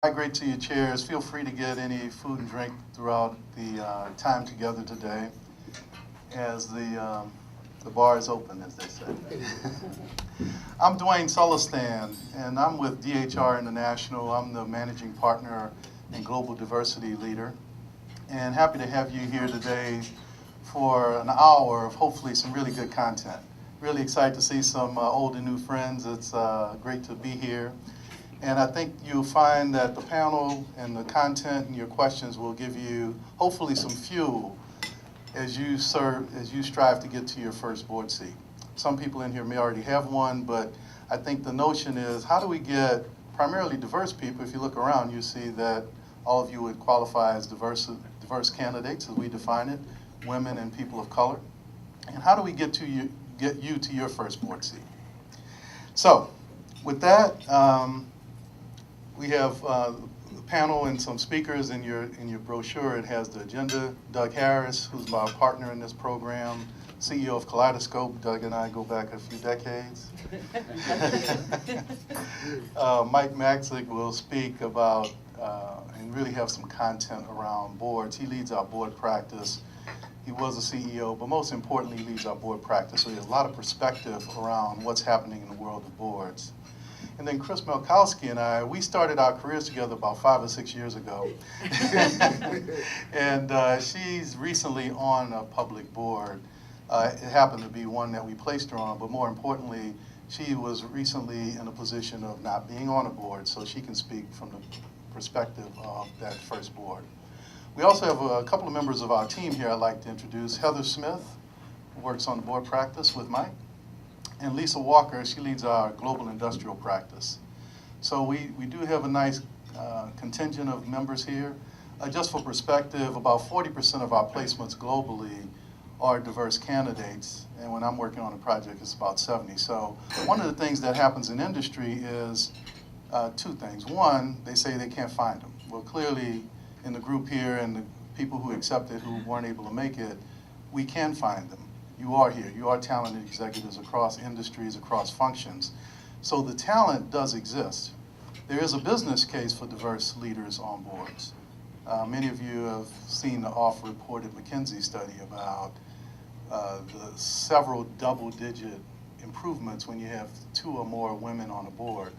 Migrate to your chairs. Feel free to get any food and drink throughout the time together today as the bar is open, as they say. I'm Dwayne Sullistan, and I'm with DHR International. I'm the managing partner and global diversity leader, and happy to have you here today for an hour of hopefully some really good content. Really excited to see some old and new friends. It's great to be here. And I think you'll find that the panel and the content and your questions will give you hopefully some fuel as you strive to get to your first board seat. Some people in here may already have one, but I think the notion is, how do we get primarily diverse people? If you look around, you see that all of you would qualify as diverse candidates, as we define it, women and people of color. And how do we get you to your first board seat? So, with that, we have the panel and some speakers in your brochure. It has the agenda. Doug Harris, who's my partner in this program, CEO of Kaleidoscope. Doug and I go back a few decades. Mike Maxick will speak about and really have some content around boards. He leads our board practice. He was a CEO, but most importantly, he leads our board practice. So he has a lot of perspective around what's happening in the world of boards. And then Chris Melkowski and I, we started our careers together about 5 or 6 years ago. And she's recently on a public board. It happened to be one that we placed her on, but more importantly, she was recently in a position of not being on a board, so she can speak from the perspective of that first board. We also have a couple of members of our team here I'd like to introduce. Heather Smith, who works on the board practice with Mike. And Lisa Walker, she leads our global industrial practice. So we do have a nice contingent of members here. Just for perspective, about 40% of our placements globally are diverse candidates. And when I'm working on a project, it's about 70. So one of the things that happens in industry is two things. One, they say they can't find them. Well, clearly in the group here and the people who accepted who weren't able to make it, we can find them. You are here. You are talented executives across industries, across functions. So the talent does exist. There is a business case for diverse leaders on boards. Many of you have seen the oft-reported McKinsey study about the several double-digit improvements when you have 2 or more women on a board.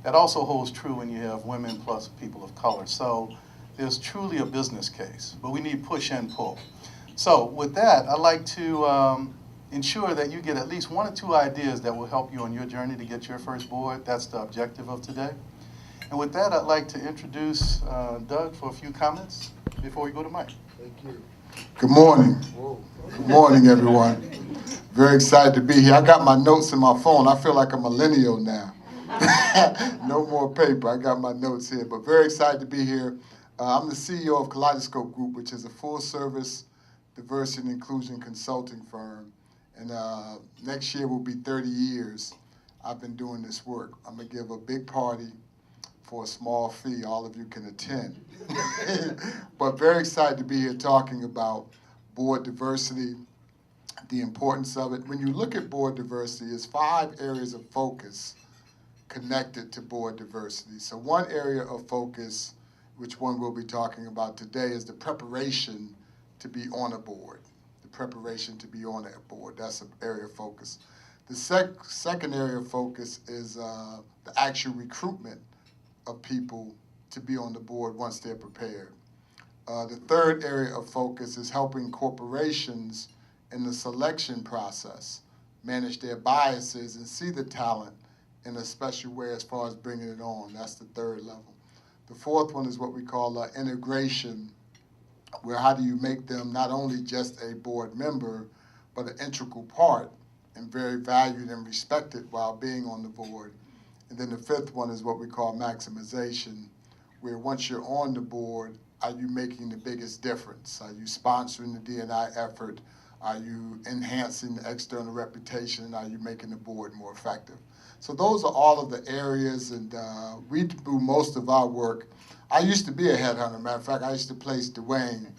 That also holds true when you have women plus people of color. So there's truly a business case, but we need push and pull. So with that, I'd like to ensure that you get at least 1 or 2 ideas that will help you on your journey to get your first board. That's the objective of today. And with that, I'd like to introduce Doug for a few comments before we go to Mike. Thank you. Good morning. Good morning, everyone. Very excited to be here. I got my notes in my phone. I feel like a millennial now. No more paper. I got my notes here, but very excited to be here. I'm the CEO of Kaleidoscope Group, which is a full-service diversity and inclusion consulting firm. And next year will be 30 years I've been doing this work. I'm going to give a big party for a small fee. All of you can attend. But very excited to be here talking about board diversity, the importance of it. When you look at board diversity, there's 5 areas of focus connected to board diversity. So one area of focus, which one we'll be talking about today, is the preparation to be on a board. The preparation to be on a board, that's an area of focus. The second area of focus is the actual recruitment of people to be on the board once they're prepared. The third area of focus is helping corporations in the selection process manage their biases and see the talent in a special way as far as bringing it on. That's the third level. The fourth one is what we call integration, where how do you make them not only just a board member, but an integral part and very valued and respected while being on the board. And then the fifth one is what we call maximization, where once you're on the board, are you making the biggest difference? Are you sponsoring the D&I effort? Are you enhancing the external reputation? Are you making the board more effective? So those are all of the areas, and we do most of our work. I used to be a headhunter. Matter of fact, I used to place Dwayne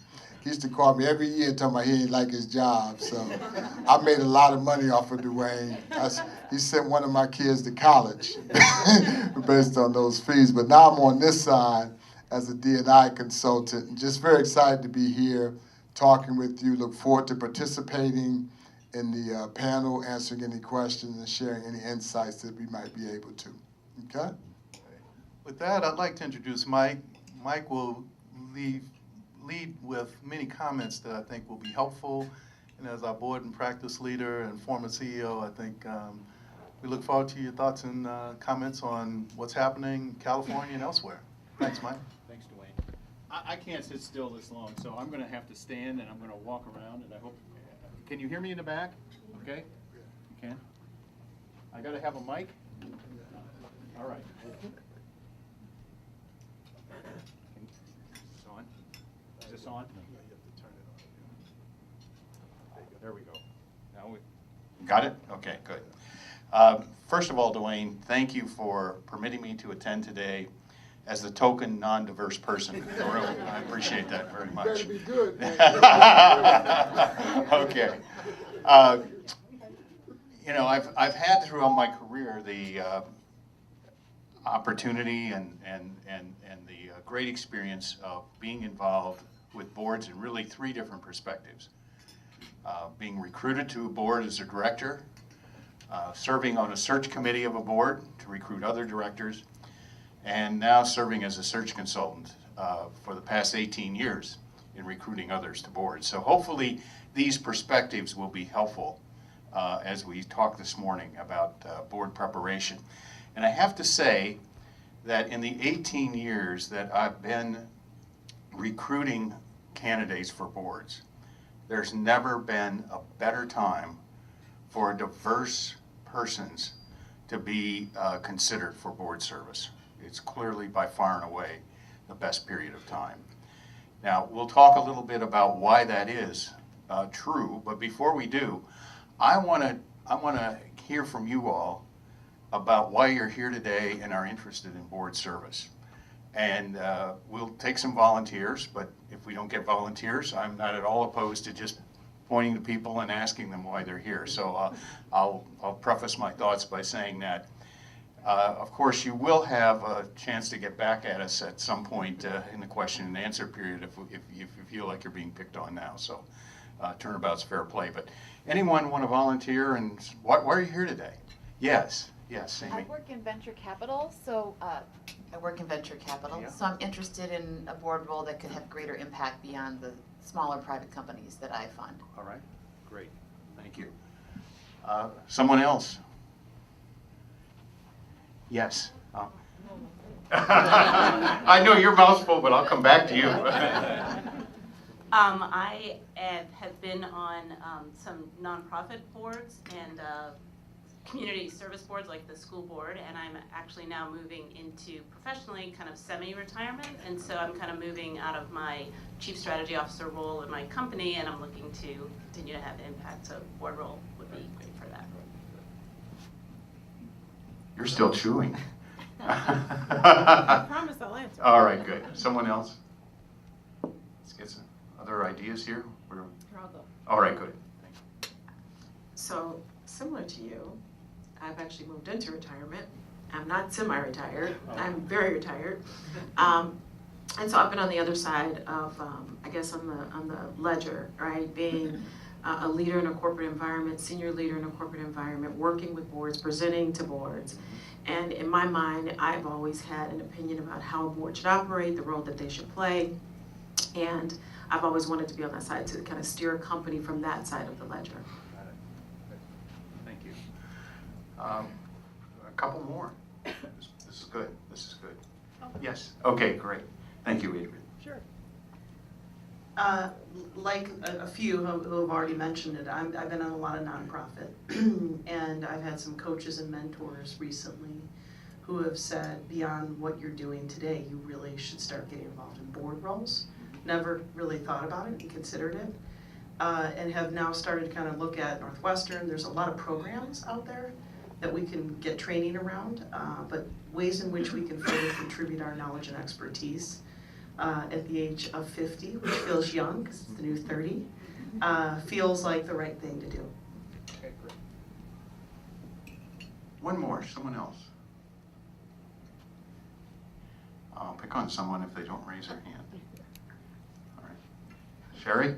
He used to call me every year talking about he ain't like his job. So I made a lot of money off of Dwayne. He sent one of my kids to college based on those fees. But now I'm on this side as a D&I consultant, and just very excited to be here talking with you. Look forward to participating in the panel, answering any questions and sharing any insights that we might be able to. Okay? With that, I'd like to introduce Mike. Mike will lead with many comments that I think will be helpful. And as our board and practice leader and former CEO, I think we look forward to your thoughts and comments on what's happening in California and elsewhere. Thanks, Mike. Thanks, Dwayne. I can't sit still this long, so I'm going to have to stand and I'm going to walk around, and I hope, can you hear me in the back? Okay? You can? I got to have a mic? All right. Is this on? Is this on? There we go. Now we got it? Okay, good. First of all, Dwayne, thank you for permitting me to attend today as the token non-diverse person in the room. I appreciate that very much. Better be good, man. Okay. You know, I've had throughout my career the opportunity and the great experience of being involved with boards in really 3 different perspectives. Being recruited to a board as a director, serving on a search committee of a board to recruit other directors, and now serving as a search consultant for the past 18 years in recruiting others to boards. So hopefully these perspectives will be helpful as we talk this morning about board preparation. And I have to say that in the 18 years that I've been recruiting candidates for boards, there's never been a better time for diverse persons to be considered for board service. It's clearly by far and away the best period of time. Now, we'll talk a little bit about why that is true, but before we do, I want to hear from you all about why you're here today and are interested in board service. And we'll take some volunteers, but if we don't get volunteers, I'm not at all opposed to just pointing to people and asking them why they're here. So I'll preface my thoughts by saying that, of course, you will have a chance to get back at us at some point in the question and answer period if you feel like you're being picked on now. So turnabout's fair play. But anyone want to volunteer, and why are you here today? Yes, Amy. I work in venture capital, so Yeah. so I'm interested in a board role that could have greater impact beyond the smaller private companies that I fund. All right, great, thank you. Someone else? Yes. I know your mouth's full, but I'll come back to you. I have been on some nonprofit boards and community service boards like the school board, and I'm actually now moving into professionally kind of semi-retirement, and so I'm kind of moving out of my chief strategy officer role in my company, and I'm looking to continue to have impact, so board role would be great for that. You're still chewing. I promise I'll answer. All right, good. Someone else? Let's get some other ideas here. I'll go. All right, good. So, similar to you, I've actually moved into retirement. I'm not semi-retired, I'm very retired. And so I've been on the other side of, I guess on the ledger, right? Being a leader in a corporate environment, senior leader in a corporate environment, working with boards, presenting to boards. And in my mind, I've always had an opinion about how a board should operate, the role that they should play. And I've always wanted to be on that side to kind of steer a company from that side of the ledger. Thank you. A couple more. This is good. This is good. Yes. Okay, great. Thank you, Adrian. Sure. Like a few who have already mentioned it, I've been on a lot of nonprofit, and I've had some coaches and mentors recently who have said, beyond what you're doing today, you really should start getting involved in board roles. Never really thought about it and considered it, and have now started to kind of look at Northwestern. There's a lot of programs out there that we can get training around, but ways in which we can further contribute our knowledge and expertise. at the age of 50, which feels young because it's the new 30, feels like the right thing to do. Okay, great. One more, someone else. I'll pick on someone if they don't raise their hand. All right. Sherry?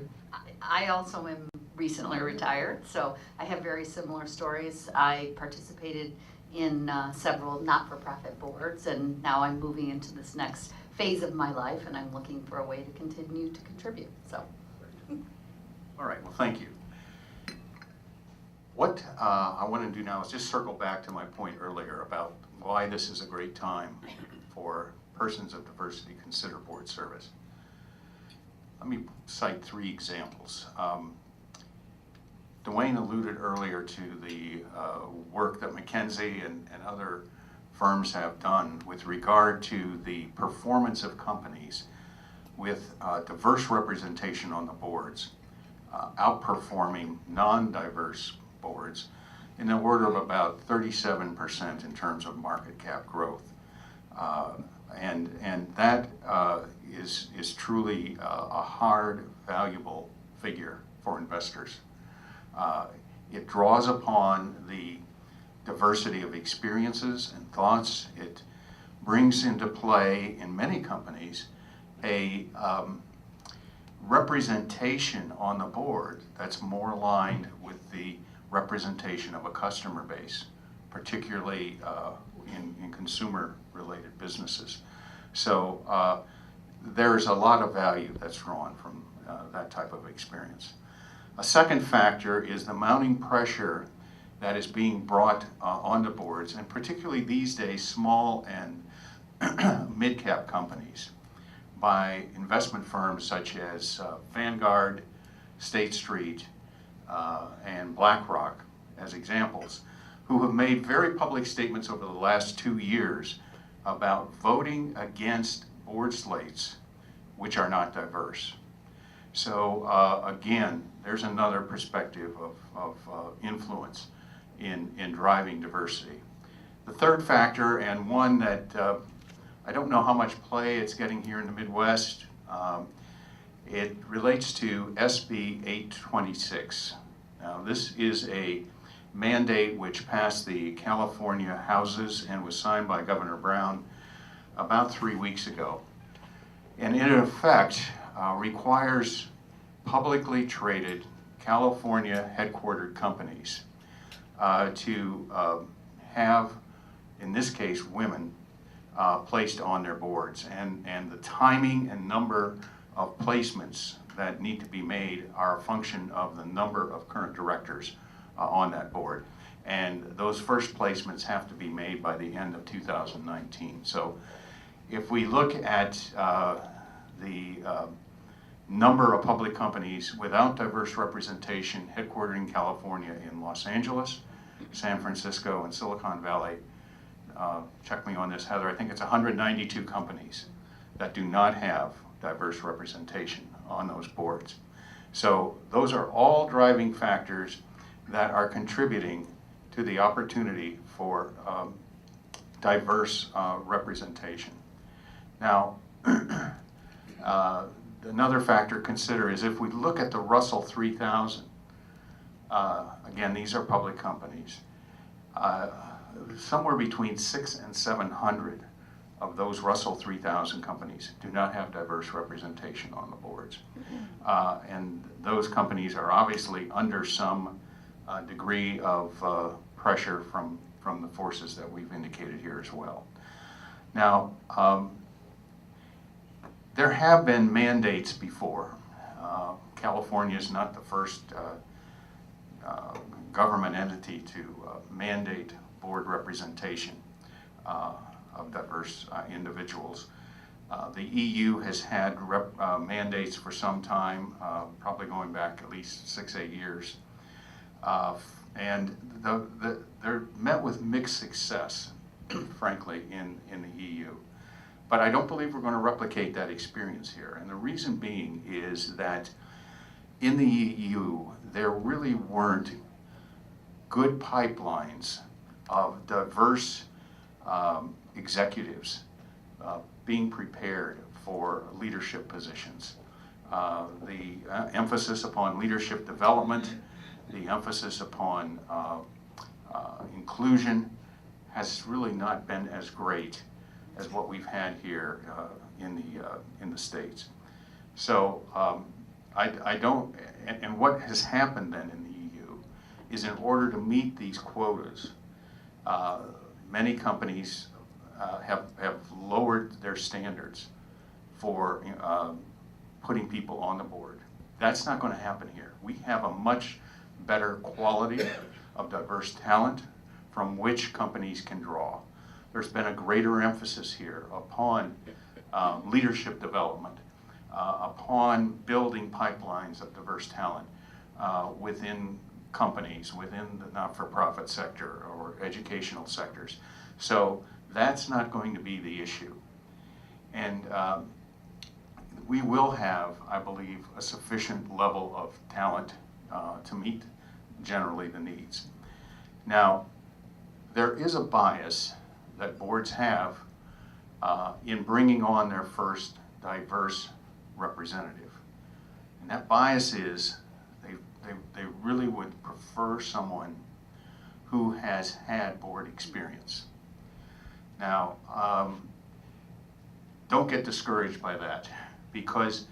I also am recently retired, so I have very similar stories. I participated in several not-for-profit boards, and now I'm moving into this next phase of my life, and I'm looking for a way to continue to contribute. So, All right, well, thank you. What I want to do now is just circle back to my point earlier about why this is a great time for persons of diversity to consider board service. Let me cite 3 examples. Dwayne alluded earlier to the work that McKinsey and other firms have done with regard to the performance of companies with diverse representation on the boards, outperforming non-diverse boards in the order of about 37% in terms of market cap growth. And that is truly a hard, valuable figure for investors. It draws upon the diversity of experiences and thoughts. It brings into play, in many companies, a representation on the board that's more aligned with the representation of a customer base, particularly in consumer-related businesses. So there's a lot of value that's drawn from that type of experience. A second factor is the mounting pressure that is being brought onto boards, and particularly these days, small and mid-cap companies, by investment firms such as Vanguard, State Street, and BlackRock as examples, who have made very public statements over the last 2 years about voting against board slates which are not diverse. So again, there's another perspective of influence in driving diversity. The third factor, and one that I don't know how much play it's getting here in the Midwest, it relates to SB 826. Now, this is a mandate which passed the California Houses and was signed by Governor Brown about 3 weeks ago. And in effect, requires publicly traded California headquartered companies to have, in this case, women placed on their boards. And the timing and number of placements that need to be made are a function of the number of current directors on that board. And those first placements have to be made by the end of 2019. So if we look at the number of public companies without diverse representation headquartered in California, in Los Angeles, San Francisco, and Silicon Valley, check me on this, Heather, I think it's 192 companies that do not have diverse representation on those boards. So those are all driving factors that are contributing to the opportunity for diverse representation. Now, another factor to consider is if we look at the Russell 3000, again, these are public companies, somewhere between 600 and 700 of those Russell 3000 companies do not have diverse representation on the boards. And those companies are obviously under some degree of pressure from the forces that we've indicated here as well. Now, there have been mandates before. California is not the first government entity to mandate board representation of diverse individuals. The EU has had mandates for some time, probably going back at least 6-8 years. And they're met with mixed success, frankly, in the EU. But I don't believe we're going to replicate that experience here. And the reason being is that in the EU, there really weren't good pipelines of diverse executives being prepared for leadership positions. The emphasis upon leadership development, the emphasis upon inclusion has really not been as great as what we've had here in the States. So I don't, and what has happened then in the EU is, in order to meet these quotas, many companies have lowered their standards for putting people on the board. That's not going to happen here. We have a much better quality of diverse talent from which companies can draw. There's been a greater emphasis here upon leadership development, upon building pipelines of diverse talent within companies, within the not-for-profit sector or educational sectors. So that's not going to be the issue. And we will have, I believe, a sufficient level of talent to meet generally the needs. Now, there is a bias that boards have in bringing on their first diverse representative. And that bias is they really would prefer someone who has had board experience. Now, don't get discouraged by that, because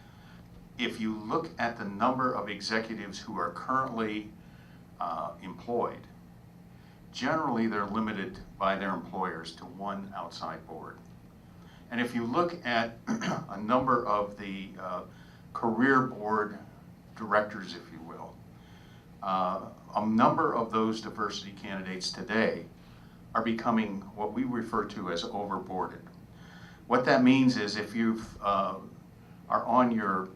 if you look at the number of executives who are currently employed, generally they're limited by their employers to one outside board. And if you look at a number of the career board directors, if you will, a number of those diversity candidates today are becoming what we refer to as overboarded. What that means is, if you are on your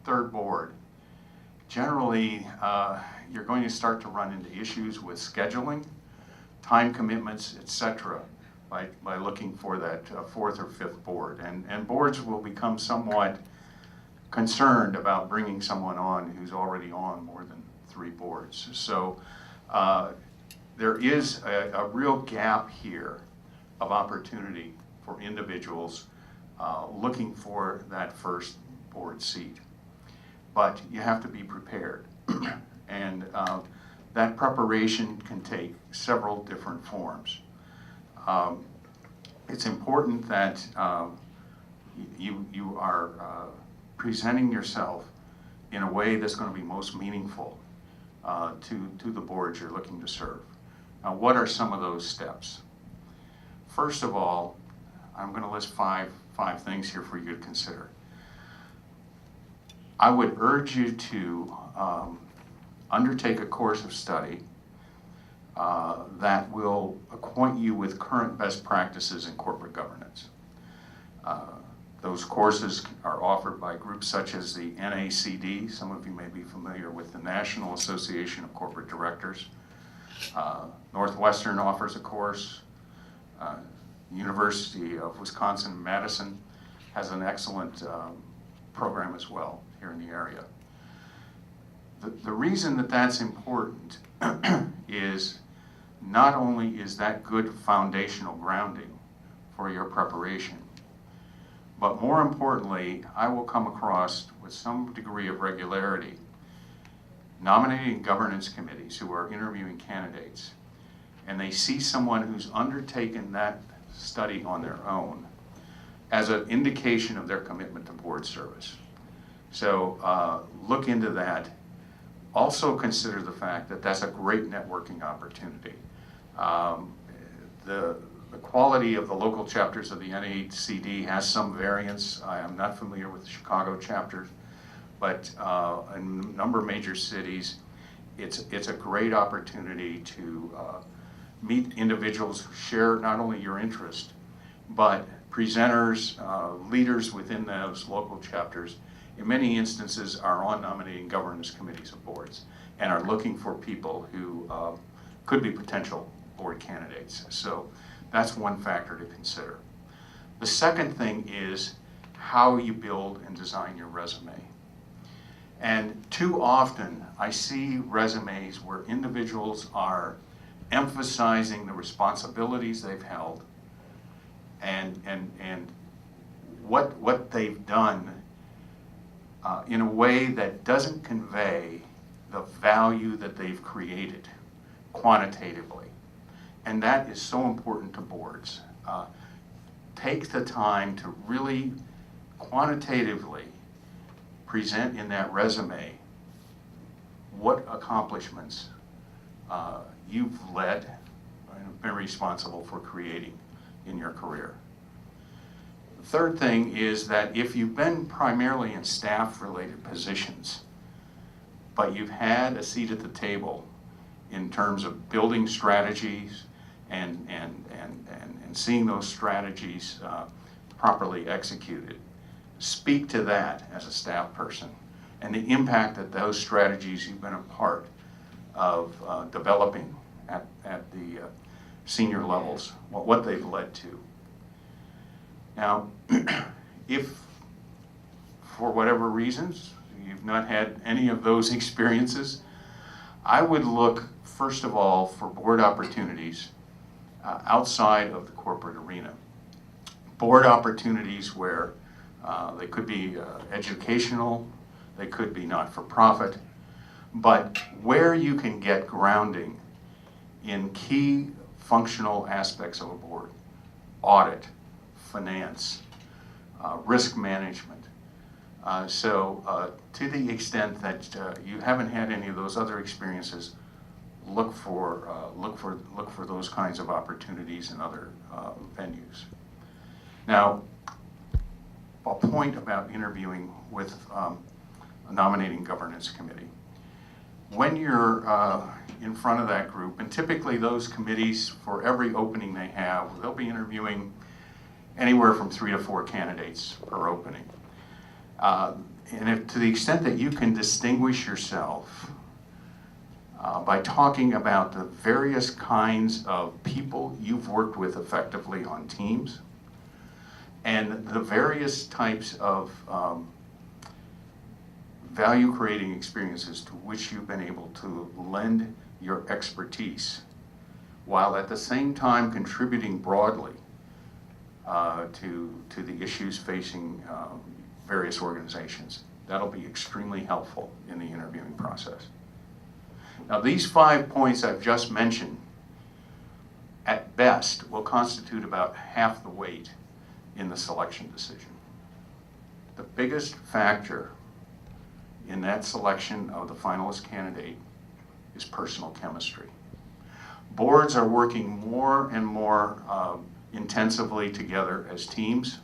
third board, generally you're going to start to run into issues with scheduling, time commitments, etc., by looking for that fourth or fifth board. And boards will become somewhat concerned about bringing someone on who's already on more than 3 boards. So there is a real gap here of opportunity for individuals looking for that first board seat. But you have to be prepared. And that preparation can take several different forms. It's important that you are presenting yourself in a way that's going to be most meaningful to the boards you're looking to serve. Now, what are some of those steps? First of all, I'm going to list five things here for you to consider. I would urge you to undertake a course of study that will acquaint you with current best practices in corporate governance. Those courses are offered by groups such as the NACD. Some of you may be familiar with the National Association of Corporate Directors. Northwestern offers a course. University of Wisconsin-Madison has an excellent program as well here in the area. The reason that that's important is not only is that good foundational grounding for your preparation, but more importantly, I will come across with some degree of regularity nominating governance committees who are interviewing candidates, and they see someone who's undertaken that study on their own as an indication of their commitment to board service. So look into that. Also consider the fact that that's a great networking opportunity. The quality of the local chapters of the NACD has some variance. I am not familiar with the Chicago chapters, but in a number of major cities, it's a great opportunity to meet individuals who share not only your interest, but presenters, leaders within those local chapters, in many instances are on nominating governance committees of boards and are looking for people who could be potential board candidates. So that's one factor to consider. The second thing is how you build and design your resume. And too often I see resumes where individuals are emphasizing the responsibilities they've held and what they've done in a way that doesn't convey the value that they've created quantitatively. And that is so important to boards. Take the time to really quantitatively present in that resume what accomplishments you've led and been responsible for creating in your career. The third thing is that if you've been primarily in staff-related positions, but you've had a seat at the table in terms of building strategies and seeing those strategies properly executed, speak to that as a staff person and the impact that those strategies you've been a part of developing at the senior levels, what they've led to. Now, if for whatever reasons you've not had any of those experiences, I would look first of all for board opportunities outside of the corporate arena. Board opportunities where they could be educational, they could be not-for-profit, but where you can get grounding in key functional aspects of a board: audit, finance, risk management. So to the extent that you haven't had any of those other experiences, look for those kinds of opportunities in other venues. Now, a point about interviewing with a nominating governance committee. When you're in front of that group, and typically those committees, for every opening they have, they'll be interviewing anywhere from 3 to 4 candidates per opening. And if, to the extent that you can distinguish yourself by talking about the various kinds of people you've worked with effectively on teams, and the various types of value-creating experiences to which you've been able to lend your expertise, while at the same time contributing broadly to the issues facing various organizations. That'll be extremely helpful in the interviewing process. Now, these 5 points I've just mentioned, at best, will constitute about half the weight in the selection decision. The biggest factor in that selection of the finalist candidate is personal chemistry. Boards are working more and more intensively together as teams,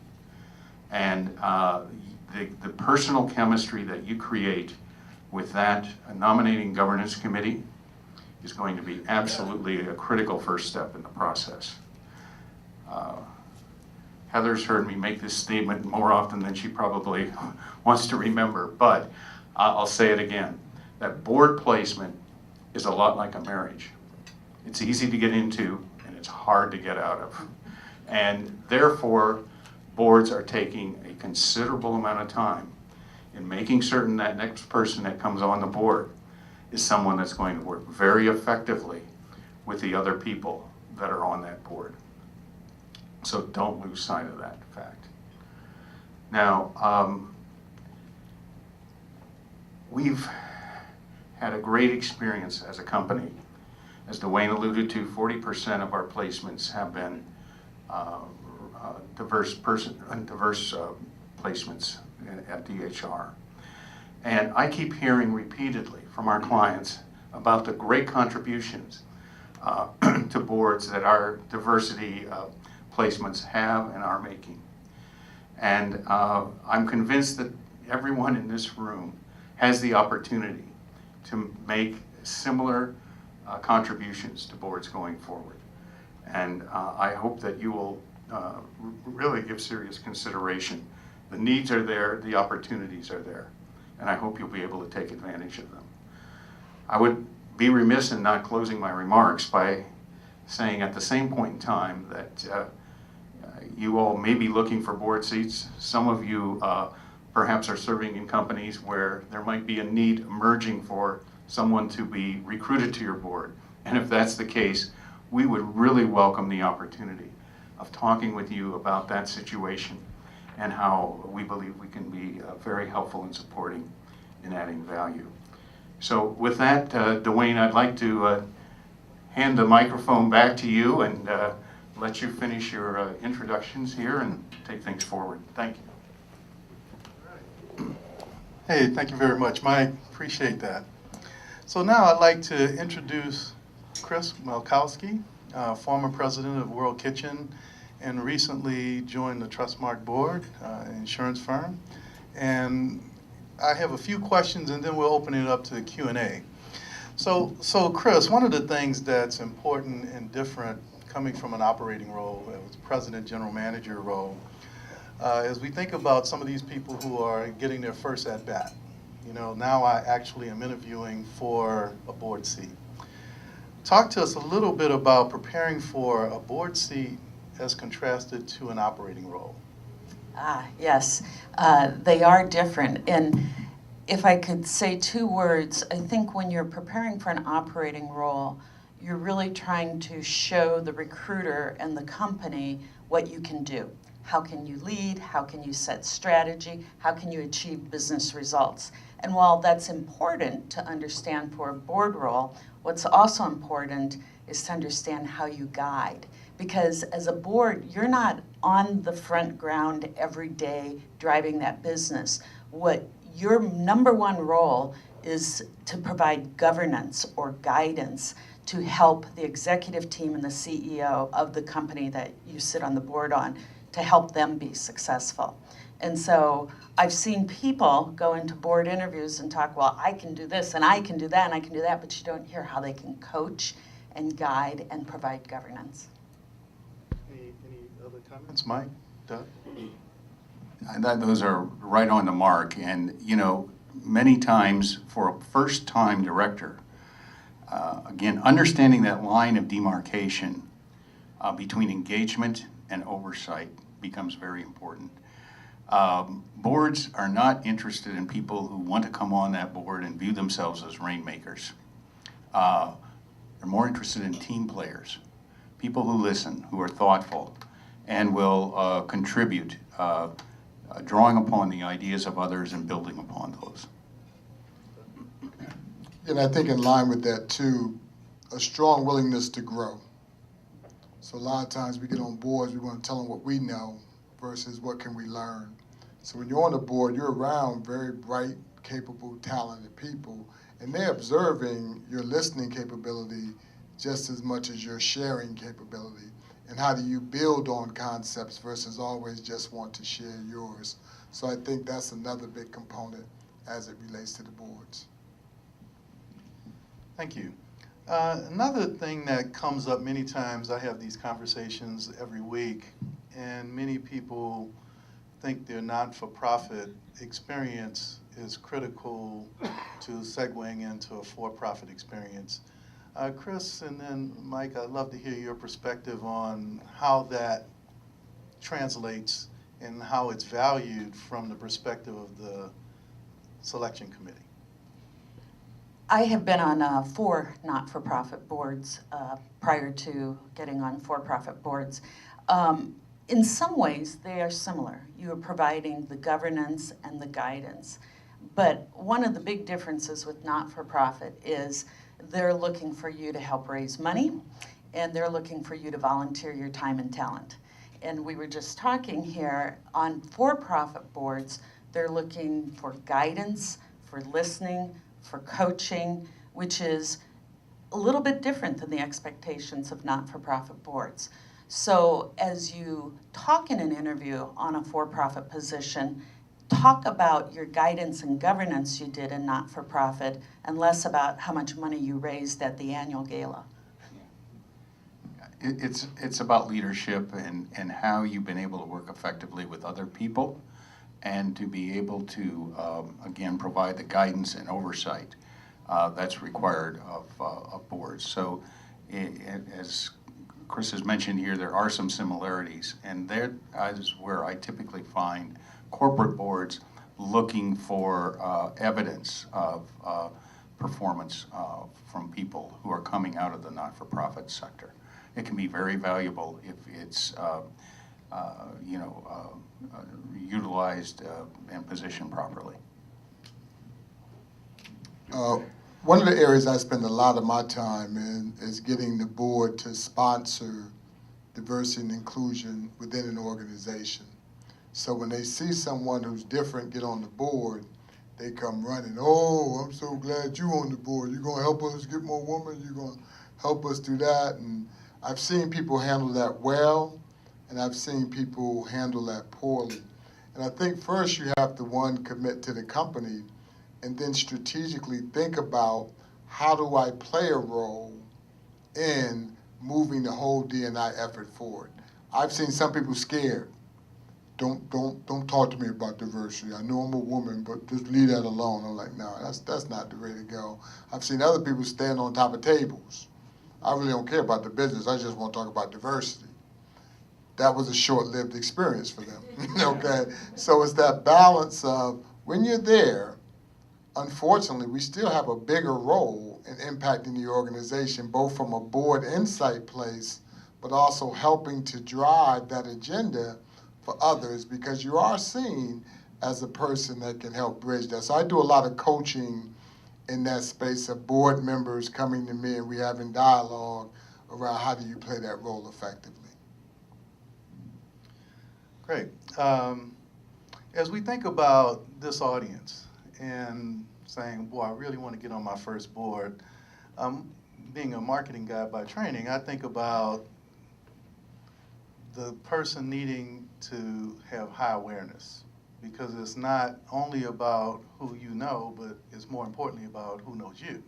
and the personal chemistry that you create with that nominating governance committee is going to be absolutely a critical first step in the process. Heather's heard me make this statement more often than she probably wants to remember, but I'll say it again. That board placement is a lot like a marriage. It's easy to get into and it's hard to get out of. And therefore, boards are taking a considerable amount of time in making certain that next person that comes on the board is someone that's going to work very effectively with the other people that are on that board. So don't lose sight of that fact. Now, we've had a great experience as a company. As Dwayne alluded to, 40% of our placements have been diverse placements at DHR. And I keep hearing repeatedly from our clients about the great contributions to boards that our diversity placements have and are making. And I'm convinced that everyone in this room has the opportunity to make similar contributions to boards going forward. And I hope that you will really give serious consideration. The needs are there, the opportunities are there, and I hope you'll be able to take advantage of them. I would be remiss in not closing my remarks by saying at the same point in time that you all may be looking for board seats. Some of you perhaps are serving in companies where there might be a need emerging for someone to be recruited to your board. And if that's the case, we would really welcome the opportunity of talking with you about that situation and how we believe we can be very helpful in supporting and adding value. So with that, Dwayne, I'd like to hand the microphone back to you and let you finish your introductions here and take things forward. Thank you. Hey, thank you very much, Mike. Appreciate that. So now I'd like to introduce Chris Malkowski, former president of World Kitchen, and recently joined the Trustmark board, an insurance firm. And I have a few questions, and then we'll open it up to Q&A. So Chris, one of the things that's important and different coming from an operating role, as president, general manager role, as we think about some of these people who are getting their first at-bat. You know, now I actually am interviewing for a board seat. Talk to us a little bit about preparing for a board seat as contrasted to an operating role. Yes, they are different. And if I could say two words, I think when you're preparing for an operating role, you're really trying to show the recruiter and the company what you can do. How can you lead? How can you set strategy? How can you achieve business results? And while that's important to understand for a board role, what's also important is to understand how you guide. Because as a board, you're not on the front ground every day driving that business. What your number one role is to provide governance or guidance to help the executive team and the CEO of the company that you sit on the board on to help them be successful. And so I've seen people go into board interviews and talk, well, I can do this and I can do that and I can do that, but you don't hear how they can coach and guide and provide governance. Any other comments, Mike, Doug? Those are right on the mark. And, you know, many times for a first-time director, again, understanding that line of demarcation between engagement and oversight becomes very important. Boards are not interested in people who want to come on that board and view themselves as rainmakers. They're more interested in team players, people who listen, who are thoughtful, and will contribute, drawing upon the ideas of others and building upon those. And I think in line with that too, a strong willingness to grow. So a lot of times we get on boards, we want to tell them what we know versus what can we learn. So when you're on the board, you're around very bright, capable, talented people, and they're observing your listening capability just as much as your sharing capability. And how do you build on concepts versus always just want to share yours. So I think that's another big component as it relates to the boards. Thank you. Another thing that comes up many times, I have these conversations every week, and many people think their not-for-profit experience is critical to segueing into a for-profit experience. Chris and then Mike, I'd love to hear your perspective on how that translates and how it's valued from the perspective of the selection committee. I have been on 4 not-for-profit boards prior to getting on for-profit boards. In some ways, they are similar. You are providing the governance and the guidance. But one of the big differences with not-for-profit is they're looking for you to help raise money, and they're looking for you to volunteer your time and talent. And we were just talking here on for-profit boards, they're looking for guidance, for listening, for coaching, which is a little bit different than the expectations of not-for-profit boards. So as you talk in an interview on a for-profit position, talk about your guidance and governance you did in not-for-profit and less about how much money you raised at the annual gala. It's about leadership and how you've been able to work effectively with other people and to be able to, again, provide the guidance and oversight that's required of boards. So as Chris has mentioned here, there are some similarities, and there is where I typically find corporate boards looking for evidence of performance from people who are coming out of the not-for-profit sector. It can be very valuable if it's utilized and positioned properly. One of the areas I spend a lot of my time in is getting the board to sponsor diversity and inclusion within an organization. So when they see someone who's different get on the board, they come running, oh, I'm so glad you're on the board. You're going to help us get more women. You're going to help us do that. And I've seen people handle that well, and I've seen people handle that poorly. And I think first you have to, one, commit to the company, and then strategically think about how do I play a role in moving the whole D&I effort forward. I've seen some people scared. Don't talk to me about diversity. I know I'm a woman, but just leave that alone. I'm like, no, that's not the way to go. I've seen other people stand on top of tables. I really don't care about the business. I just want to talk about diversity. That was a short-lived experience for them. Okay, so it's that balance of when you're there. Unfortunately, we still have a bigger role in impacting the organization, both from a board insight place, but also helping to drive that agenda for others, because you are seen as a person that can help bridge that. So I do a lot of coaching in that space of board members coming to me, and we having dialogue around how do you play that role effectively. Great. As we think about this audience and saying, boy, I really want to get on my first board, being a marketing guy by training, I think about the person needing to have high awareness, because it's not only about who you know, but it's more importantly about who knows you.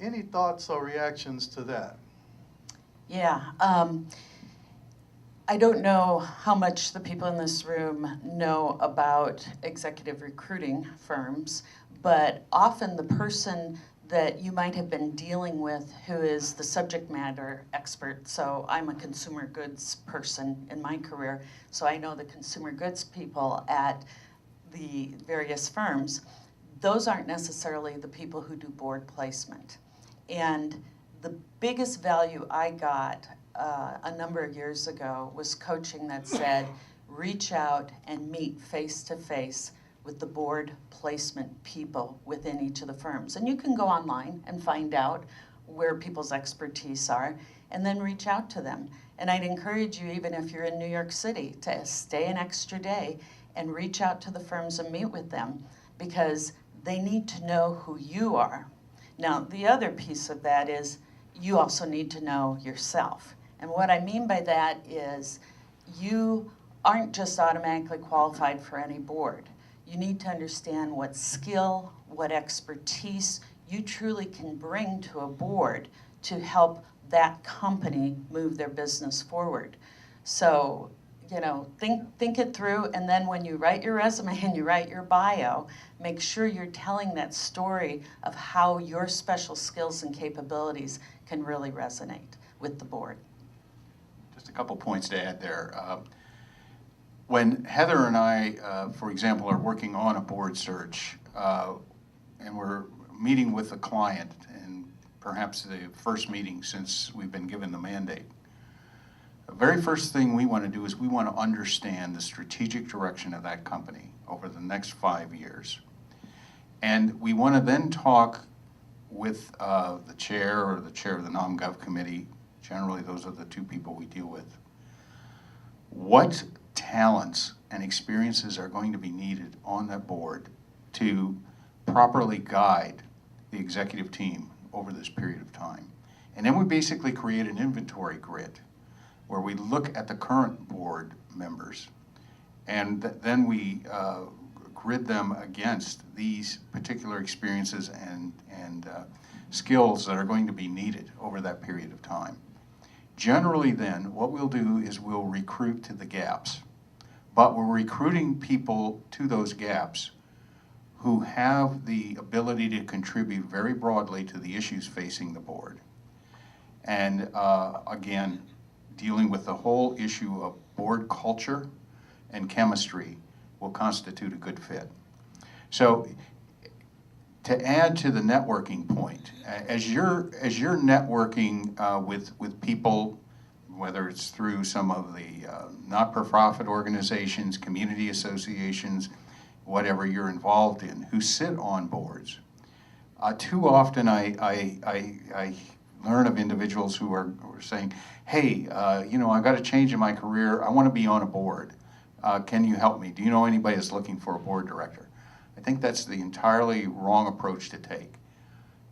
Any thoughts or reactions to that? Yeah. I don't know how much the people in this room know about executive recruiting firms, but often the person that you might have been dealing with who is the subject matter expert, so I'm a consumer goods person in my career, so I know the consumer goods people at the various firms, those aren't necessarily the people who do board placement. And the biggest value I got a number of years ago was coaching that said, reach out and meet face-to-face with the board placement people within each of the firms. And you can go online and find out where people's expertise are, and then reach out to them. And I'd encourage you, even if you're in New York City, to stay an extra day and reach out to the firms and meet with them, because they need to know who you are. Now, the other piece of that is you also need to know yourself. And what I mean by that is you aren't just automatically qualified for any board. You need to understand what skill, what expertise you truly can bring to a board to help that company move their business forward. So, you know, think it through, and then when you write your resume and you write your bio, make sure you're telling that story of how your special skills and capabilities can really resonate with the board. Just a couple points to add there. When Heather and I, for example, are working on a board search, and we're meeting with a client, and perhaps the first meeting since we've been given the mandate, the very first thing we want to do is we want to understand the strategic direction of that company over the next 5 years. And we want to then talk with the chair or the chair of the Nom-Gov committee. Generally, those are the two people we deal with. What talents and experiences are going to be needed on that board to properly guide the executive team over this period of time? And then we basically create an inventory grid where we look at the current board members, and then we grid them against these particular experiences and skills that are going to be needed over that period of time. Generally then, what we'll do is we'll recruit to the gaps, but we're recruiting people to those gaps who have the ability to contribute very broadly to the issues facing the board. And again, dealing with the whole issue of board culture and chemistry will constitute a good fit. So to add to the networking point, as you're networking with people whether it's through some of the not-for-profit organizations, community associations, whatever you're involved in, who sit on boards. Too often I learn of individuals who are saying, hey, you know, I got a change in my career, I want to be on a board. Can you help me? Do you know anybody that's looking for a board director? I think that's the entirely wrong approach to take.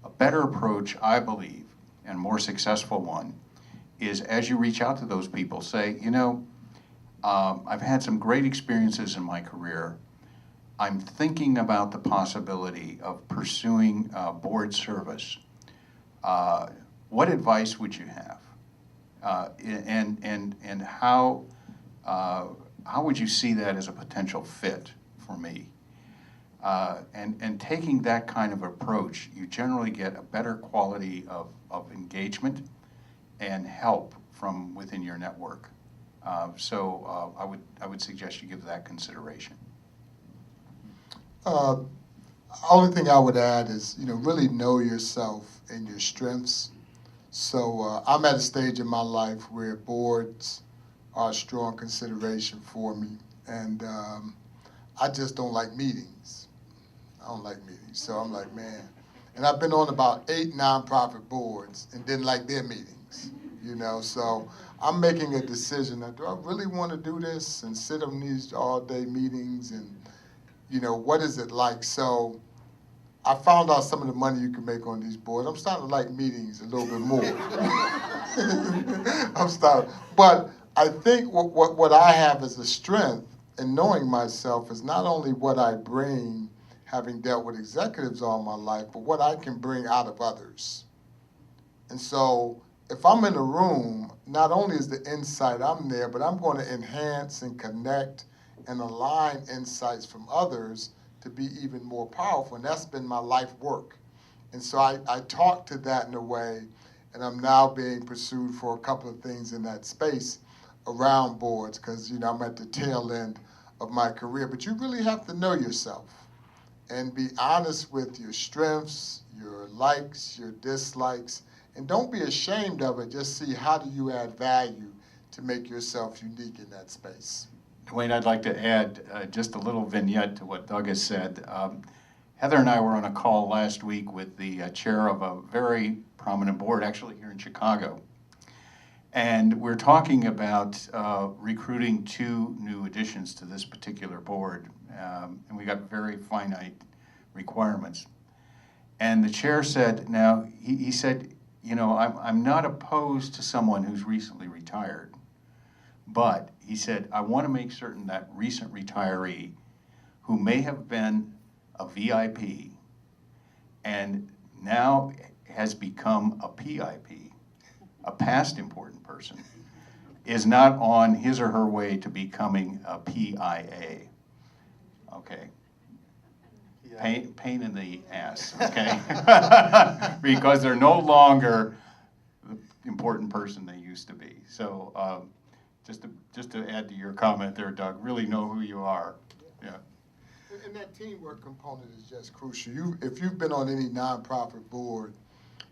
A better approach, I believe, and a more successful one, is as you reach out to those people, say, you know, I've had some great experiences in my career. I'm thinking about the possibility of pursuing board service. What advice would you have? And how would you see that as a potential fit for me? And taking that kind of approach, you generally get a better quality of engagement and help from within your network. So I would suggest you give that consideration. Only thing I would add is, you know, really know yourself and your strengths. So I'm at a stage in my life where boards are a strong consideration for me, and I just don't like meetings. I don't like meetings, so I'm like, man. And I've been on about 8 nonprofit boards and didn't like their meetings, you know. So I'm making a decision. Do I really want to do this and sit on these all-day meetings, and you know, what is it like? So I found out some of the money you can make on these boards. I'm starting to like meetings a little bit more. But I think what I have as a strength in knowing myself is not only what I bring, having dealt with executives all my life, but what I can bring out of others. And so if I'm in a room, not only is the insight I'm there, but I'm going to enhance and connect and align insights from others to be even more powerful, and that's been my life work. And so I talk to that in a way, and I'm now being pursued for a couple of things in that space around boards, because, you know, I'm at the tail end of my career. But you really have to know yourself and be honest with your strengths, your likes, your dislikes, and don't be ashamed of it. Just see, how do you add value to make yourself unique in that space. Dwayne, I'd like to add just a little vignette to what Doug has said. Heather and I were on a call last week with the chair of a very prominent board, actually here in Chicago. And we're talking about recruiting 2 new additions to this particular board. And we got very finite requirements. And the chair said, now, he said, you know, I'm not opposed to someone who's recently retired. But he said, I want to make certain that recent retiree who may have been a VIP and now has become a PIP, a past important person, is not on his or her way to becoming a PIA. Okay. Yeah. Pain in the ass, okay? Because they're no longer the important person they used to be. So just to add to your comment there, Doug, really know who you are. Yeah. And that teamwork component is just crucial. If you've been on any nonprofit board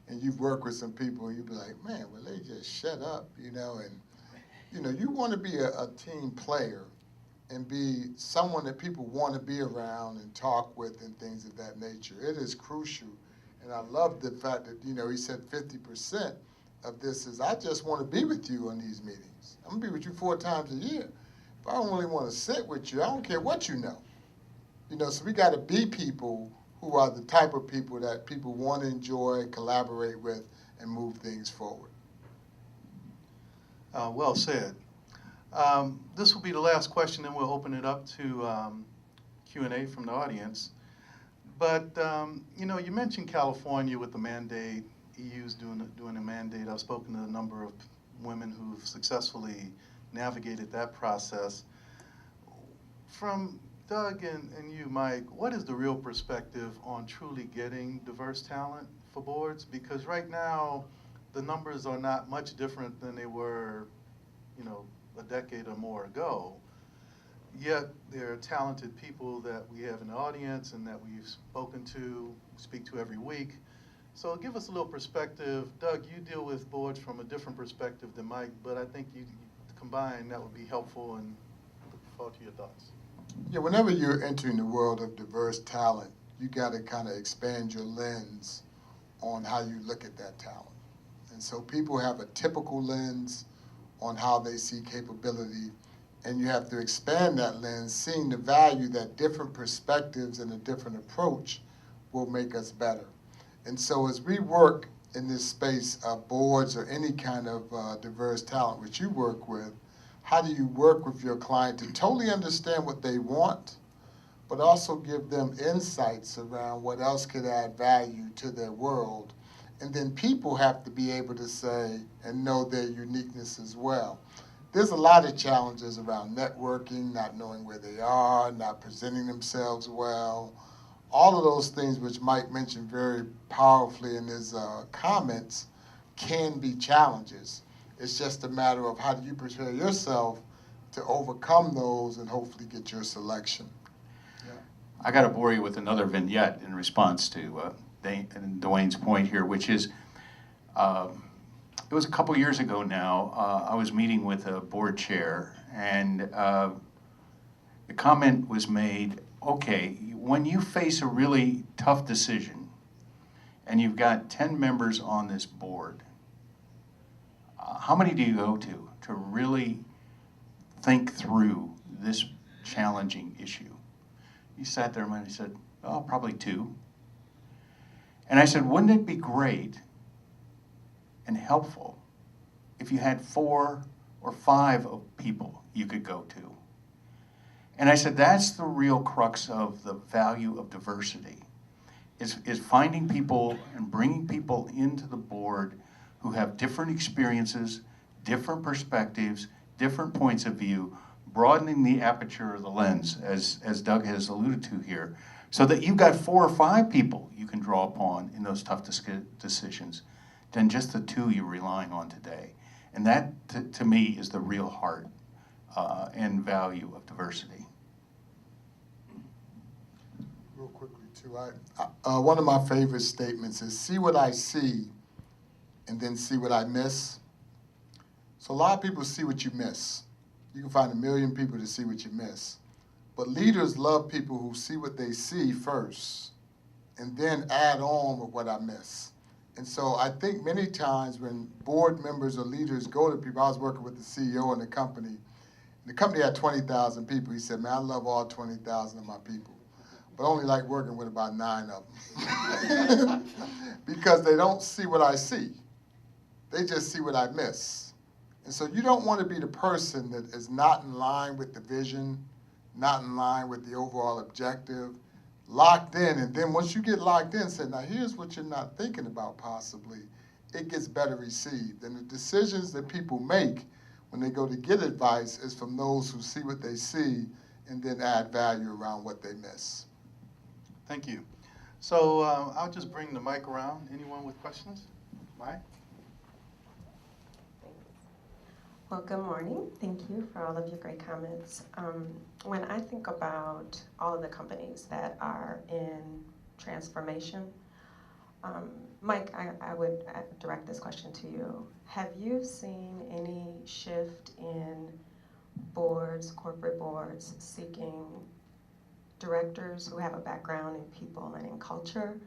and you've worked with some people, you'd be like, man, well, they just shut up, you know. And, you know, you want to be a team player and be someone that people want to be around and talk with and things of that nature. It is crucial. And I love the fact that, you know, he said 50% of this is, I just want to be with you on these meetings. I'm going to be with you 4 times a year. If I don't really want to sit with you, I don't care what you know. You know, so we got to be people who are the type of people that people want to enjoy, collaborate with, and move things forward. Well said. This will be the last question, then we'll open it up to Q&A from the audience. But, you know, you mentioned California with the mandate, EU's doing a mandate. I've spoken to a number of women who've successfully navigated that process. From Doug and you, Mike, what is the real perspective on truly getting diverse talent for boards? Because right now, the numbers are not much different than they were, you know, a decade or more ago. Yet there are talented people that we have in the audience and that we've spoken to, speak to every week. So give us a little perspective. Doug, you deal with boards from a different perspective than Mike, but I think you combine, that would be helpful, and look forward to your thoughts. Yeah, whenever you're entering the world of diverse talent, you got to kind of expand your lens on how you look at that talent. And so people have a typical lens on how they see capability, and you have to expand that lens, seeing the value that different perspectives and a different approach will make us better. And so as we work in this space of boards or any kind of diverse talent which you work with, how do you work with your client to totally understand what they want, but also give them insights around what else could add value to their world? And then people have to be able to say and know their uniqueness as well. There's a lot of challenges around networking, not knowing where they are, not presenting themselves well. All of those things which Mike mentioned very powerfully in his comments can be challenges. It's just a matter of how do you prepare yourself to overcome those and hopefully get your selection. I got to bore you with another vignette in response to Dwayne's point here, which is, it was a couple years ago now, I was meeting with a board chair, and the comment was made, okay, when you face a really tough decision and you've got 10 members on this board, how many do you go to really think through this challenging issue? He sat there and he said, oh, probably 2. And I said, wouldn't it be great and helpful if you had 4 or 5 of people you could go to? And I said, that's the real crux of the value of diversity, is finding people and bringing people into the board who have different experiences, different perspectives, different points of view, broadening the aperture of the lens, as Doug has alluded to here, so that you've got 4 or 5 people you can draw upon in those tough decisions than just the 2 you're relying on today. And that, to me, is the real heart and value of diversity. Real quickly, too, one of my favorite statements is, see what I see and then see what I miss. So a lot of people see what you miss. You can find 1 million people to see what you miss. But leaders love people who see what they see first and then add on with what I miss. And so I think many times when board members or leaders go to people, I was working with the CEO in the company. The company had 20,000 people. He said, man, I love all 20,000 of my people, but I only like working with about 9 of them. Because they don't see what I see. They just see what I miss. And so you don't want to be the person that is not in line with the vision, not in line with the overall objective, locked in, and then once you get locked in, say, now here's what you're not thinking about possibly, it gets better received. And the decisions that people make when they go to get advice is from those who see what they see and then add value around what they miss. Thank you. So I'll just bring the mic around. Anyone with questions? Mike? Well, good morning. Thank you for all of your great comments. When I think about all of the companies that are in transformation, Mike, I would direct this question to you. Have you seen any shift in boards, corporate boards, seeking directors who have a background in people and in culture?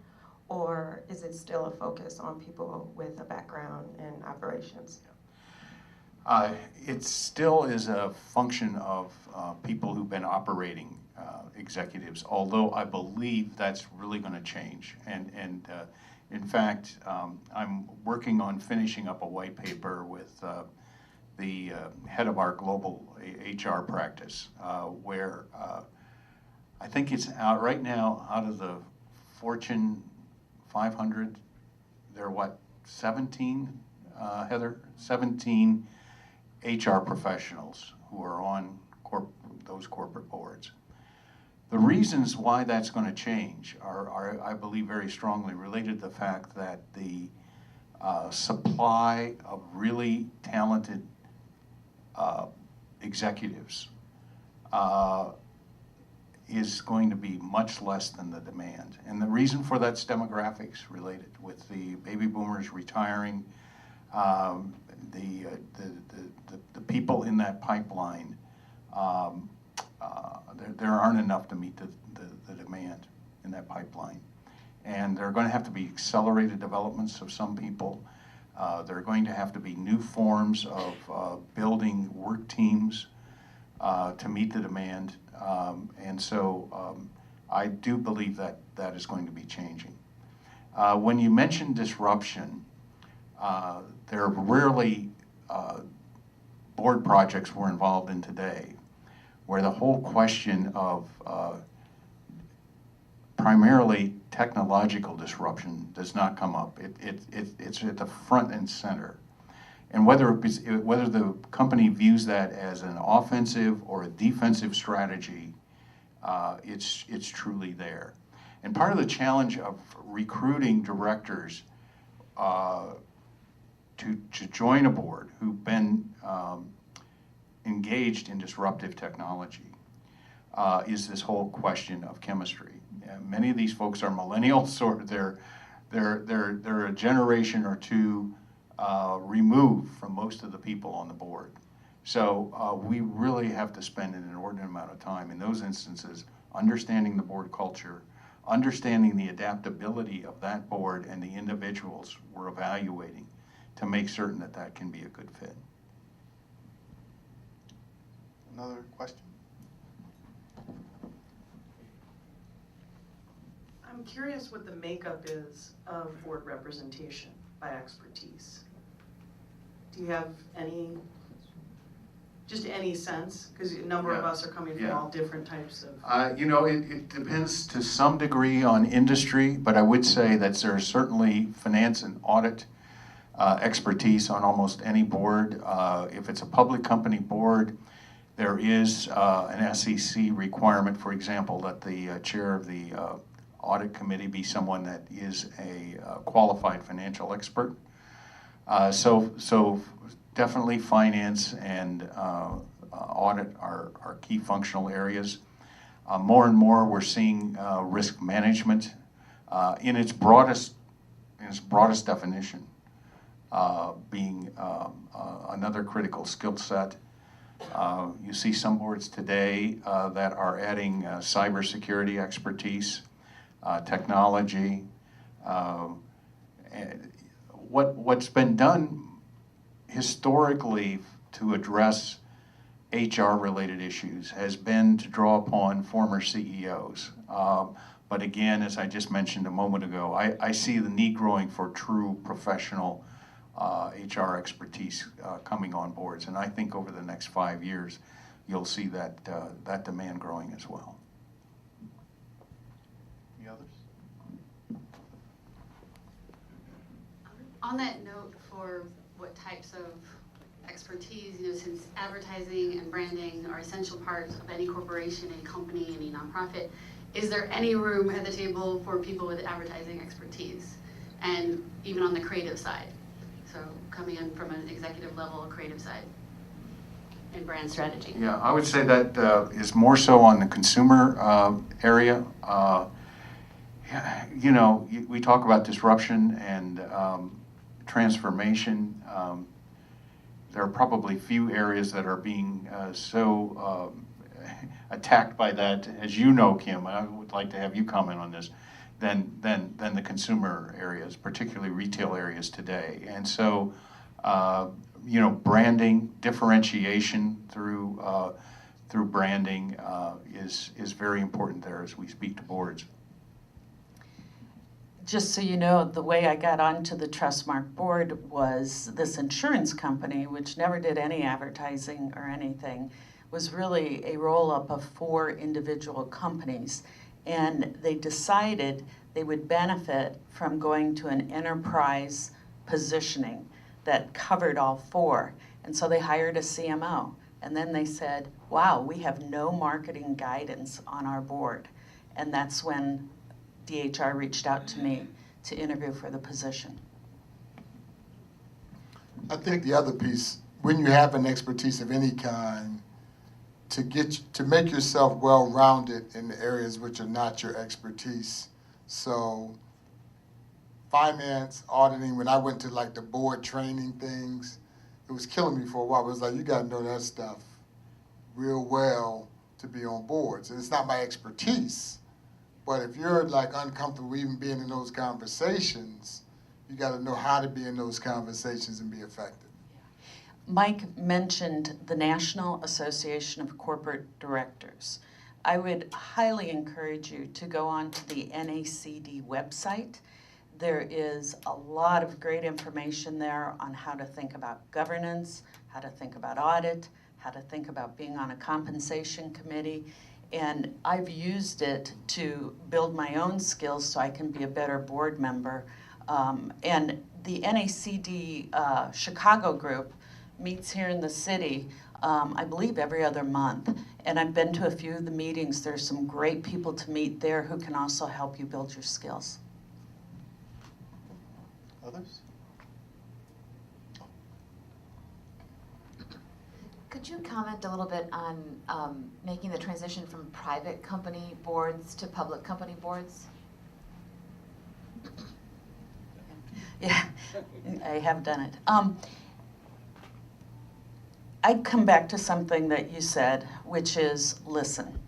Or is it still a focus on people with a background in operations? It still is a function of people who've been operating executives, although I believe that's really going to change. And in fact, I'm working on finishing up a white paper with the head of our global HR practice, where I think it's out right now, out of the Fortune 500, there are what, 17, Heather? 17 HR professionals who are on those corporate boards. The reasons why that's going to change are, I believe, very strongly related to the fact that the supply of really talented executives is going to be much less than the demand. demand. And the reason for that's demographics related with the baby boomers retiring, the people in that pipeline, there aren't enough to meet the demand in that pipeline. And there are going to have to be accelerated developments of some people. There are going to have to be new forms of building work teams to meet the demand. And so I do believe that that is going to be changing. When you mention disruption, there are rarely board projects we're involved in today where the whole question of primarily technological disruption does not come up. It's at the front and center. And whether the company views that as an offensive or a defensive strategy, it's truly there. And part of the challenge of recruiting directors to join a board who've been engaged in disruptive technology is this whole question of chemistry. Many of these folks are millennials, or they're a generation or two removed from most of the people on the board. So we really have to spend an inordinate amount of time in those instances understanding the board culture, understanding the adaptability of that board and the individuals we're evaluating to make certain that that can be a good fit. Another question? I'm curious what the makeup is of board representation by expertise. Do you have just any sense? Because a number of us are coming from all different types of... You know, it depends to some degree on industry, but I would say that there's certainly finance and audit expertise on almost any board. If it's a public company board, there is an SEC requirement, for example, that the chair of the audit committee be someone that is a qualified financial expert. So definitely finance and audit are key functional areas. More and more we're seeing risk management in its broadest definition being another critical skill set. You see some boards today that are adding cybersecurity expertise, technology. What's been done historically to address HR-related issues has been to draw upon former CEOs. But again, as I just mentioned a moment ago, I see the need growing for true professional HR expertise coming on boards. And I think over the next 5 years, you'll see that, that demand growing as well. Any others? On that note, for what types of expertise, since advertising and branding are essential parts of any corporation, any company, any nonprofit, is there any room at the table for people with advertising expertise, and even on the creative side? So coming in from an executive level, creative side, and brand strategy. Yeah, I would say that is more so on the consumer area. We talk about disruption and transformation. There are probably few areas that are being so attacked by that, as you know, Kim. I would like to have you comment on this. Than the consumer areas, particularly retail areas today. And so, branding, differentiation through branding is very important there as we speak to boards. Just so you know, the way I got onto the Trustmark board was this insurance company, which never did any advertising or anything, was really a roll-up of 4 individual companies. And they decided they would benefit from going to an enterprise positioning that covered all 4. And so they hired a CMO. And then they said, wow, we have no marketing guidance on our board. And that's when DHR reached out to me to interview for the position. I think the other piece, when you have an expertise of any kind, to make yourself well-rounded in the areas which are not your expertise, So finance, auditing, when I went to like the board training things, it was killing me for a while. It was like, you gotta know that stuff real well to be on boards. And it's not my expertise, but if you're like uncomfortable even being in those conversations, you gotta know how to be in those conversations and be effective. Mike mentioned the National Association of Corporate Directors. I would highly encourage you to go onto the NACD website. There is a lot of great information there on how to think about governance, how to think about audit, how to think about being on a compensation committee. And I've used it to build my own skills so I can be a better board member. And the NACD Chicago group meets here in the city, I believe every other month. And I've been to a few of the meetings. There's some great people to meet there who can also help you build your skills. Others? Could you comment a little bit on making the transition from private company boards to public company boards? Yeah, I have done it. I'd come back to something that you said, which is listen.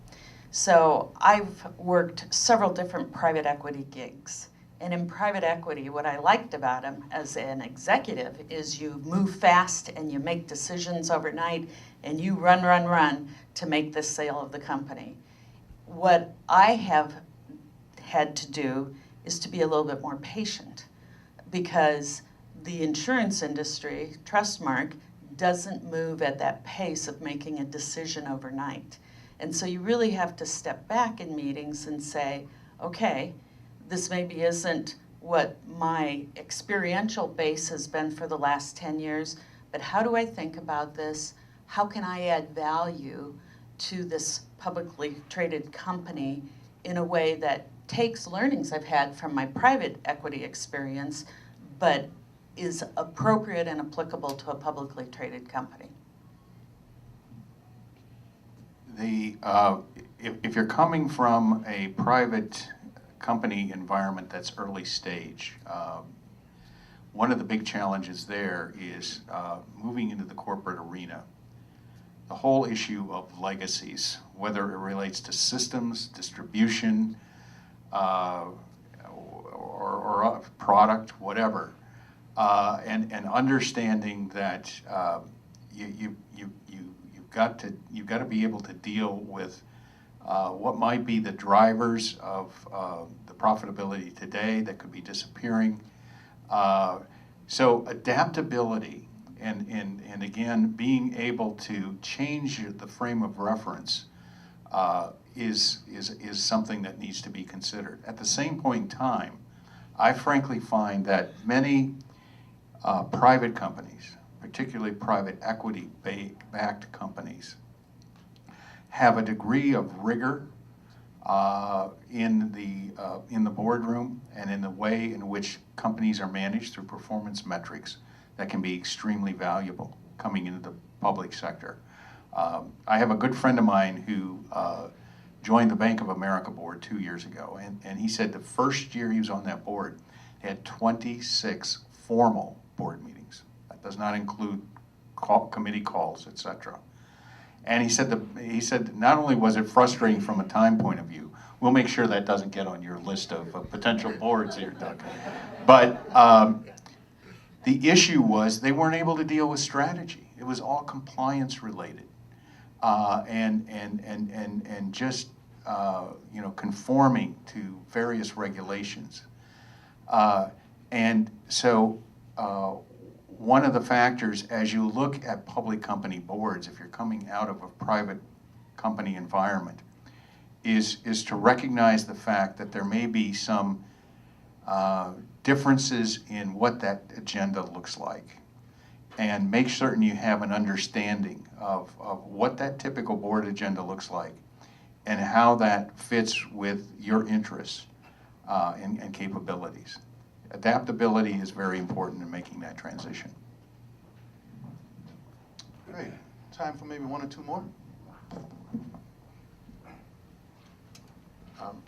So I've worked several different private equity gigs. And in private equity, what I liked about them as an executive is you move fast and you make decisions overnight and you run to make the sale of the company. What I have had to do is to be a little bit more patient, because the insurance industry, Trustmark, doesn't move at that pace of making a decision overnight. And so you really have to step back in meetings and say, okay, this maybe isn't what my experiential base has been for the last 10 years, but how do I think about this? How can I add value to this publicly traded company in a way that takes learnings I've had from my private equity experience, but is appropriate and applicable to a publicly traded company? If you're coming from a private company environment that's early stage, one of the big challenges there is moving into the corporate arena. The whole issue of legacies, whether it relates to systems, distribution, or product, whatever, and understanding that you've got to be able to deal with what might be the drivers of the profitability today that could be disappearing. So adaptability and again being able to change the frame of reference is something that needs to be considered. At the same point in time, I frankly find that many private companies, particularly private equity-backed companies, have a degree of rigor in the boardroom and in the way in which companies are managed through performance metrics that can be extremely valuable coming into the public sector. I have a good friend of mine who joined the Bank of America board 2 years ago, and he said the first year he was on that board, he had 26 formal board meetings. That does not include committee calls, etc. And he said not only was it frustrating from a time point of view, we'll make sure that doesn't get on your list of potential boards here, Doug. But the issue was they weren't able to deal with strategy. It was all compliance related, and just conforming to various regulations. And so one of the factors as you look at public company boards, if you're coming out of a private company environment, is to recognize the fact that there may be some differences in what that agenda looks like, and make certain you have an understanding of what that typical board agenda looks like and how that fits with your interests and capabilities. Adaptability is very important in making that transition. Great. Time for maybe one or two more.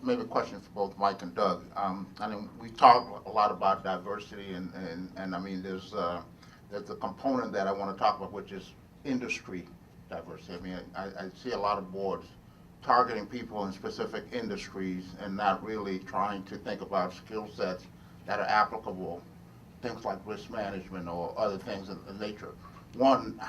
Maybe a question for both Mike and Doug. I mean, we talk a lot about diversity, and I mean, there's a component that I want to talk about, which is industry diversity. I mean, I see a lot of boards targeting people in specific industries and not really trying to think about skill sets that are applicable, things like risk management or other things of the nature. One,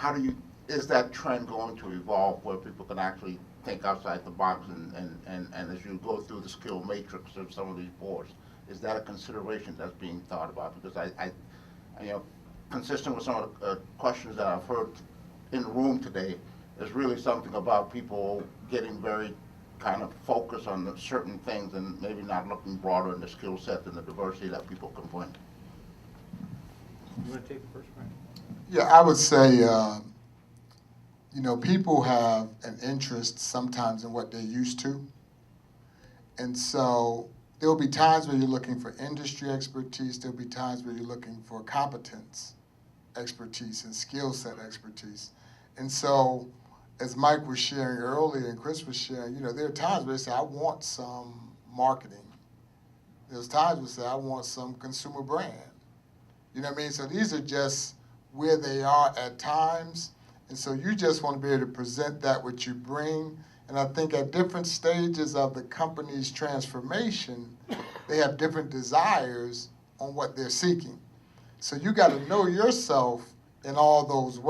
is that trend going to evolve where people can actually think outside the box and as you go through the skill matrix of some of these boards, is that a consideration that's being thought about? Because I you know, consistent with some of the questions that I've heard in the room today, there's really something about people getting very kind of focused on certain things and maybe not looking broader in the skill set and the diversity that people can bring. You want to take the first one? Yeah, I would say, you know, people have an interest sometimes in what they're used to. And so there'll be times where you're looking for industry expertise. There'll be times where you're looking for competence expertise and skill set expertise. And so, as Mike was sharing earlier and Chris was sharing, you know, there are times where they say, I want some marketing. There's times where they say, I want some consumer brand. You know what I mean? So these are just where they are at times. And so you just want to be able to present that what you bring. And I think at different stages of the company's transformation, they have different desires on what they're seeking. So you got to know yourself in all those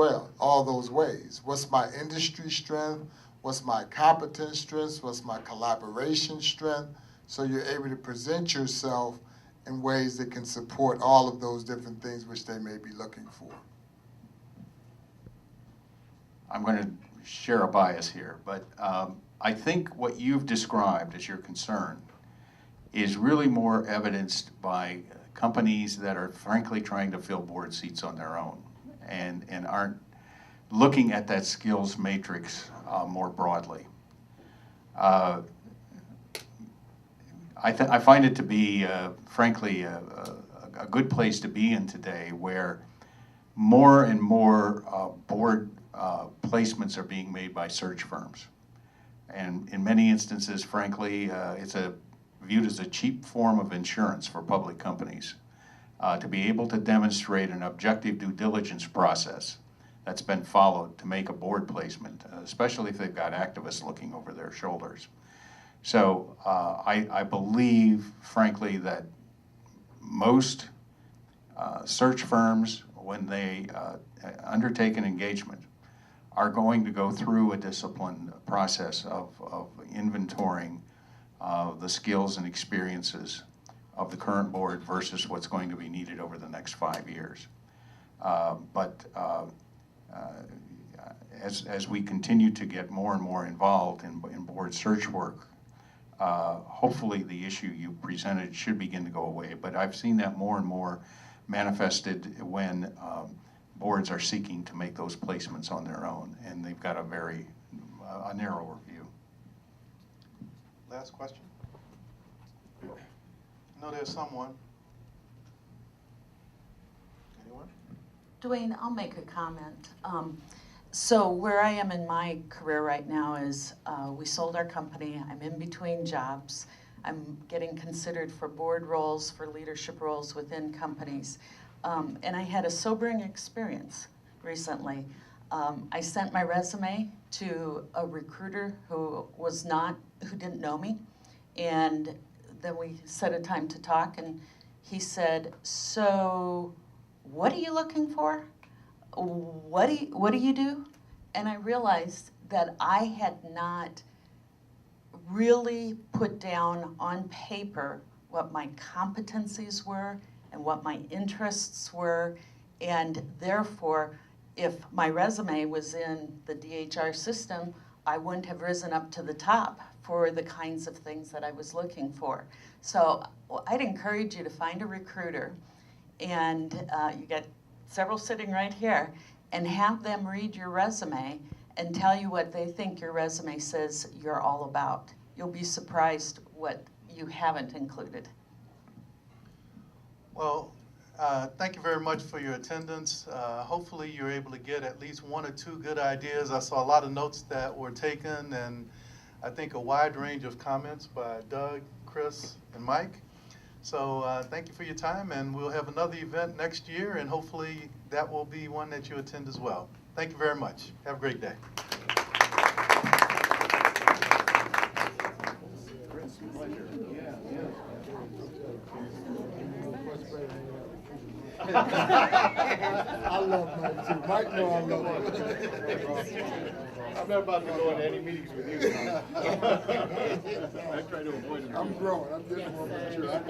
ways. What's my industry strength? What's my competence strengths? What's my collaboration strength? So you're able to present yourself in ways that can support all of those different things which they may be looking for. I'm going to share a bias here, but I think what you've described as your concern is really more evidenced by companies that are frankly trying to fill board seats on their own and aren't looking at that skills matrix more broadly. I find it to be, frankly, a good place to be in today, where more and more board placements are being made by search firms. And in many instances, frankly, it's viewed as a cheap form of insurance for public companies to be able to demonstrate an objective due diligence process that's been followed to make a board placement, especially if they've got activists looking over their shoulders. So I believe, frankly, that most search firms, when they undertake an engagement, are going to go through a disciplined process of inventorying the skills and experiences of the current board versus what's going to be needed over the next 5 years. But as we continue to get more and more involved in board search work, hopefully the issue you presented should begin to go away. But I've seen that more and more manifested when boards are seeking to make those placements on their own, and they've got a very narrower view. Last question? No, there's someone. Anyone? Dwayne, I'll make a comment. So where I am in my career right now is we sold our company. I'm in between jobs. I'm getting considered for board roles, for leadership roles within companies. And I had a sobering experience recently. I sent my resume to a recruiter who didn't know me, and then we set a time to talk, and he said, "So, what are you looking for? What do you do?" And I realized that I had not really put down on paper what my competencies were and what my interests were, and therefore, if my resume was in the DHR system, I wouldn't have risen up to the top for the kinds of things that I was looking for. So I'd encourage you to find a recruiter, and you got several sitting right here, and have them read your resume and tell you what they think your resume says you're all about. You'll be surprised what you haven't included. Well, thank you very much for your attendance. Hopefully you're able to get at least one or two good ideas. I saw a lot of notes that were taken, and I think, a wide range of comments by Doug, Chris, and Mike. So thank you for your time, and we'll have another event next year, and hopefully that will be one that you attend as well. Thank you very much. Have a great day. I love Mike too. Mike know I love him. I'm not about to go into any meetings with you. I try to avoid them. I'm growing. I'm getting more mature.